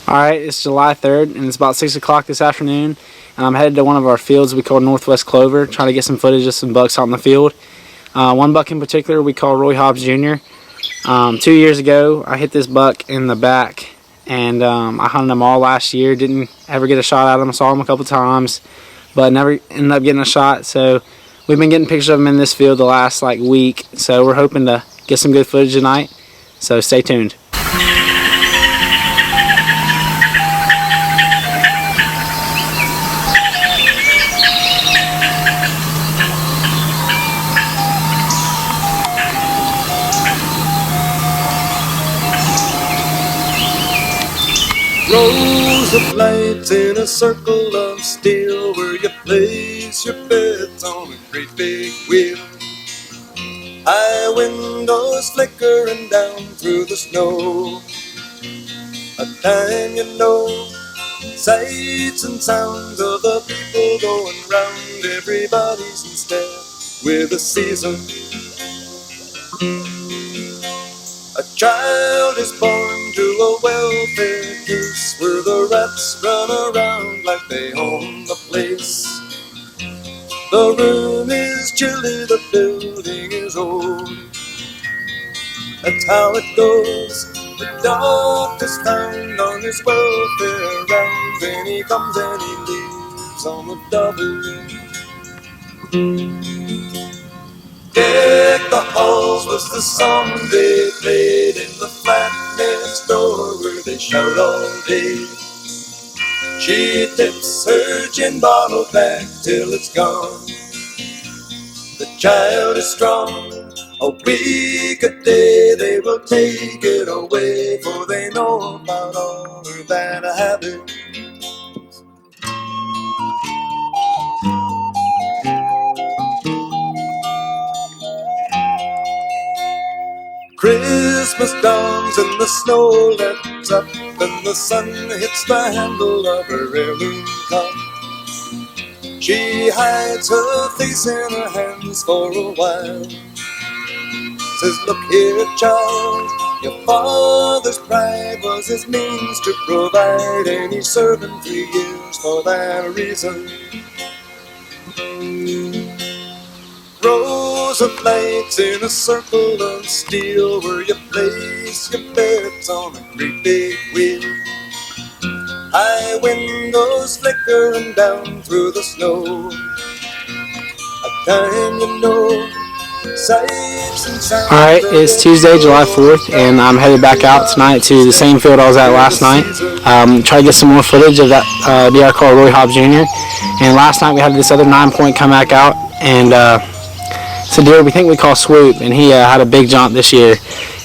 Alright, it's July 3rd and it's about 6 o'clock this afternoon, and I'm headed to one of our fields we call Northwest Clover, trying to get some footage of some bucks out in the field. One buck in particular we call Roy Hobbs Jr. 2 years ago I hit this buck in the back, and I hunted him all last year. Didn't ever get a shot at him. Saw him a couple times, but never ended up getting a shot. So we've been getting pictures of him in this field the last week, so we're hoping to get some good footage tonight, so stay tuned. Rows of lights in a circle of steel, where you place your bets on a great big wheel. High windows flickering down through the snow. A time you know, sights and sounds of the people going round. Everybody's in step with the season. A child is born to a welfare case, where the rats run around like they own the place. The room is chilly, the building is old. That's how it goes. The doctor's found on his welfare rounds, and he comes and he leaves on the double. Deck the halls was the song they played in the flat next door, where they shout all day. She tips her gin bottle back till it's gone. The child is strong. A week a day they will take it away, for they know about all her bad habits. Christmas dawns and the snow lets up, and the sun hits the handle of her heirloom cup. She hides her face in her hands for a while. Says, look here, child, your father's pride was his means to provide, and he's serving 3 years for that reason. Rows of lights in a circle of steel, where you place your bets on a great big wheel. High windows flickering down through the snow. A time you know, sights and sounds. Alright, it's Tuesday, July 4th, and I'm headed back out tonight to the same field I was at last night. Try to get some more footage of that deer I call Roy Hobbs Jr. And last night we had this other 9-point come back out, and it's a deer we think we call Swoop, and he had a big jump this year,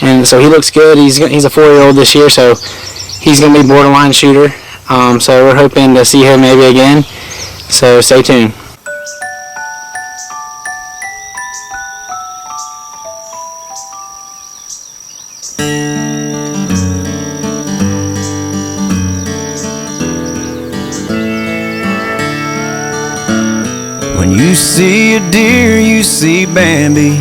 and so he looks good. He's a 4-year-old this year, so he's going to be borderline shooter. So we're hoping to see him maybe again, so stay tuned. When you see a deer, you see Bambi,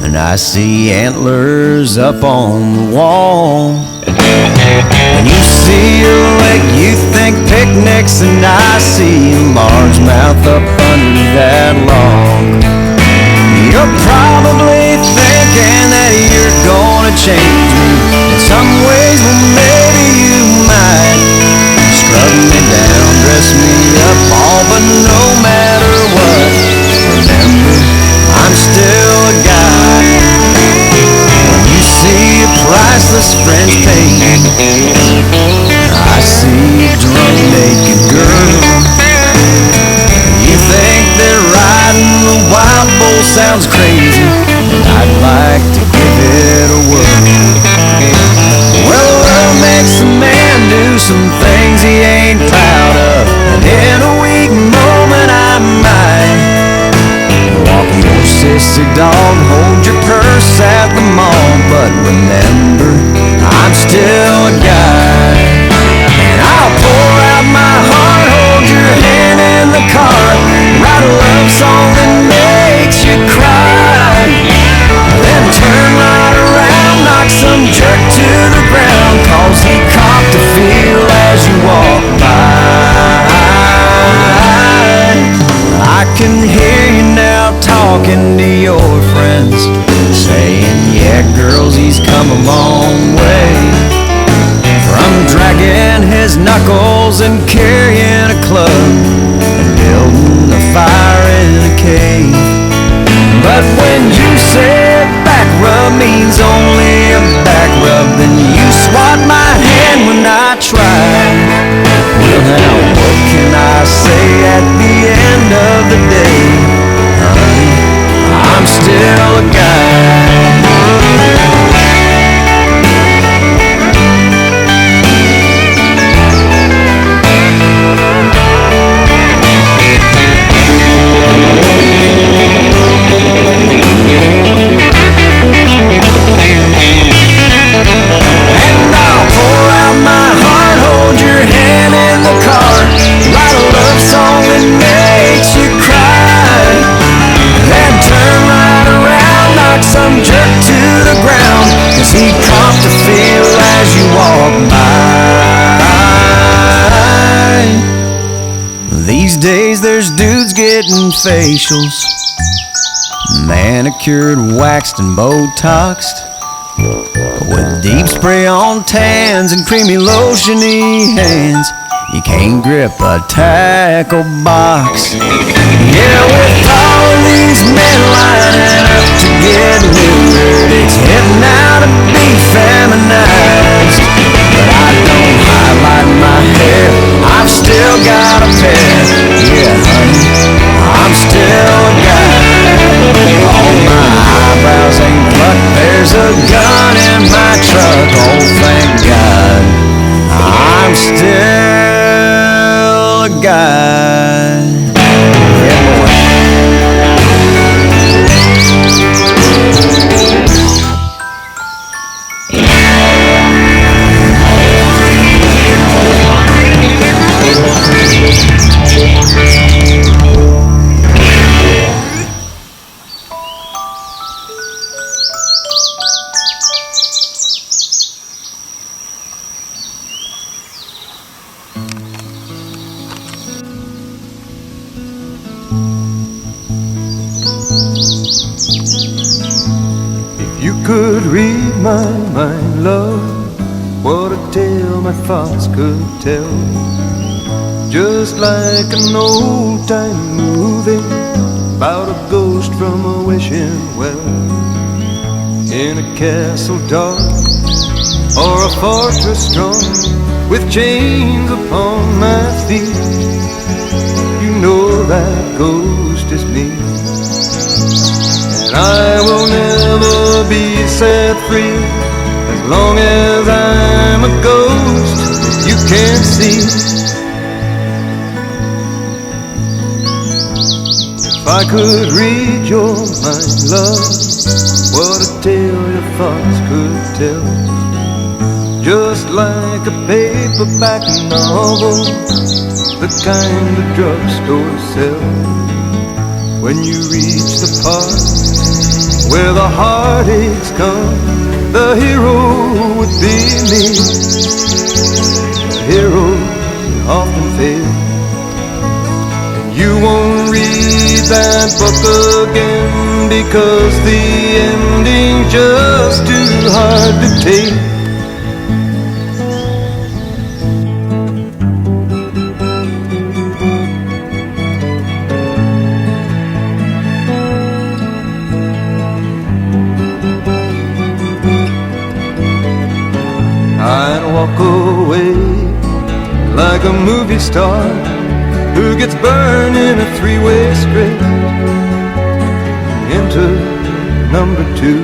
and I see antlers up on the wall. When you see a lake, you think picnics, and I see a largemouth up under that log. You're probably thinking that you're gonna change me in some ways. Well, maybe you might. Scrub me down, dress me up, all, but no matter what, remember, I'm still a guy. When you see a priceless French painting, I see a drunk naked girl. You think that riding the wild bull sounds crazy, but I'd like to give it a whirl. Well, love makes a man do some things he ain't proud of, and in a weak moment I might walk your sissy dog, hold your purse at the mall, but remember, I'm still a guy. And I'll pour out my heart, hold your hand in the car, write a love song that makes you cry, then turn right around, knock some jerk to the ground, 'cause he copped a feel he's come a long way. From dragging his knuckles and carrying a club and building a fire in a cave. But when you say back rub means only a back rub, then you swat my hand when I tried. Well now what can I say at the end of the day? Honey, I'm still a guy. And I'll pour out my heart, hold your hand in the car, write a love song that makes you cry, then turn right around, knock some jerk to the ground, 'cause he caught the feel as you walk by. These days there's dudes getting facials, manicured, waxed, and Botoxed, with deep spray on tans and creamy lotiony hands. You can't grip a tackle box. Yeah, with all these men lining up to get lured, it's heading out to be feminized. But I don't highlight my hair, I've still got a pair. Yeah, honey, I'm still a guy. All my eyebrows ain't plucked, there's a gun in my truck. Oh, thank God, I'm still a guy. Yeah, boy. If you could read my mind, love, what a tale my thoughts could tell. Just like an old-time movie about a ghost from a wishing well, in a castle dark or a fortress strong, with chains upon my feet. You know that ghost is me, and I will never be set free as long as I'm a ghost that you can't see. If I could read your mind, love, what a tale your thoughts could tell. Just like a paperback novel, the kind the drugstore sells. When you reach the part where the heartaches come, the hero would be me. The hero often fails, and you won't read that book again because the ending's just too hard to take. I'd walk away like a movie star who gets burned in a three-way script. Enter number two,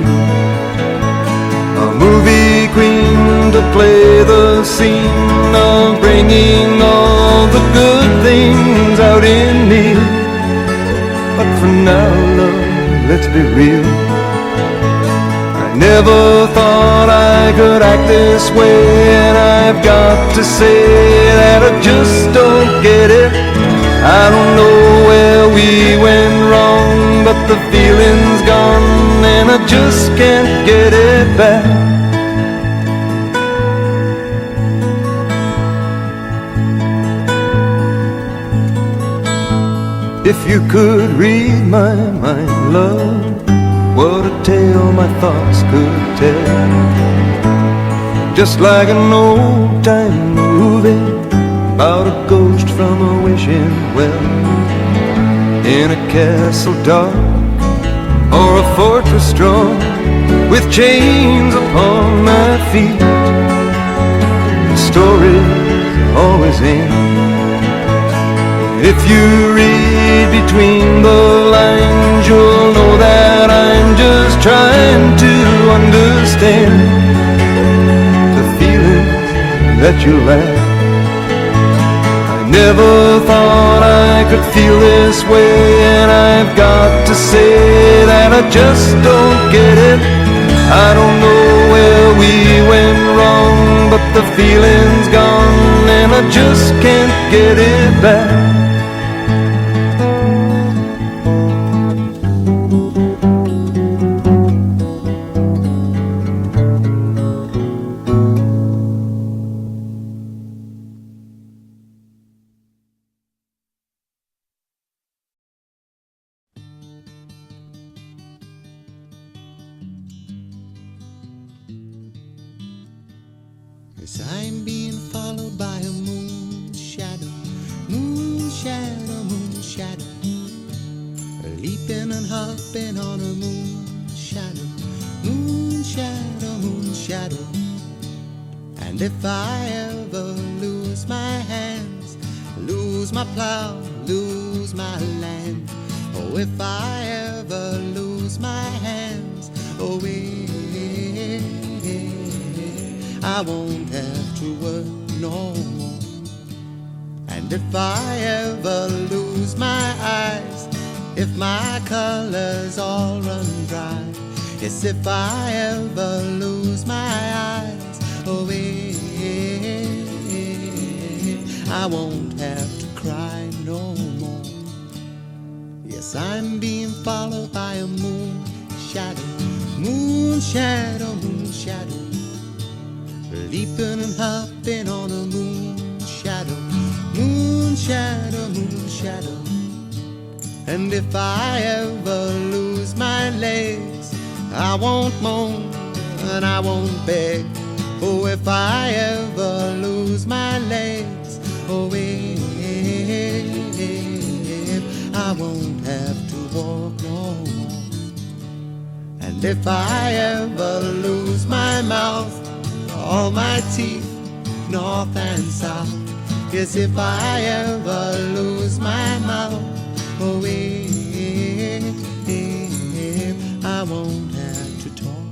a movie queen to play the scene of bringing all the good things out in me. But for now, love, let's be real, never thought I could act this way, and I've got to say that I just don't get it. I don't know where we went wrong, but the feeling's gone and I just can't get it back. If you could read my mind, love, what a tale my thoughts could tell. Just like an old-time movie about a ghost from a wishing well, in a castle dark or a fortress strong, with chains upon my feet. The stories always end. If you read between the lines, you'll know that I'm just trying to understand the feelings that you lack. I never thought I could feel this way, and I've got to say that I just don't get it. I don't know where we went wrong, but the feeling's gone and I just can't get it back. As I'm being followed by a moon shadow, moon shadow, moon shadow, leaping and hopping on a moon shadow, moon shadow, moon shadow. And if I ever lose my hands, lose my plow, lose my land, oh, if I ever lose my hands, oh, I won't have to work no more. And if I ever lose my eyes, if my colors all run dry, yes, if I ever lose my eyes, oh, I won't have to cry no more. Yes, I'm being followed by a moon shadow, moon shadow, moon shadow, leaping and hopping on a moon shadow, moon shadow, moon shadow. And if I ever lose my legs, I won't moan and I won't beg. Oh, if I ever lose my legs, oh, I won't have to walk no more. And if I ever lose my mouth, all my teeth, north and south, yes, if I ever lose my mouth, oh, I won't have to talk.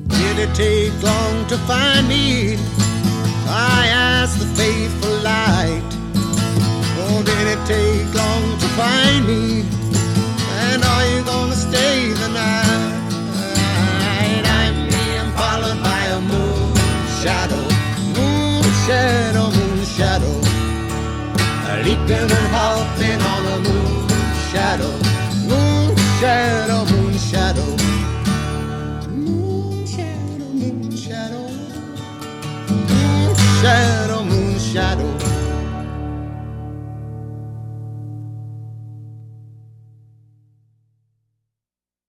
Did it take long to find me? I asked the faithful light. Oh, did it take long to find me? And are you gonna stay the night? I'm being followed by a moon shadow, moon shadow, moon shadow, leaping and hopping on a moon shadow,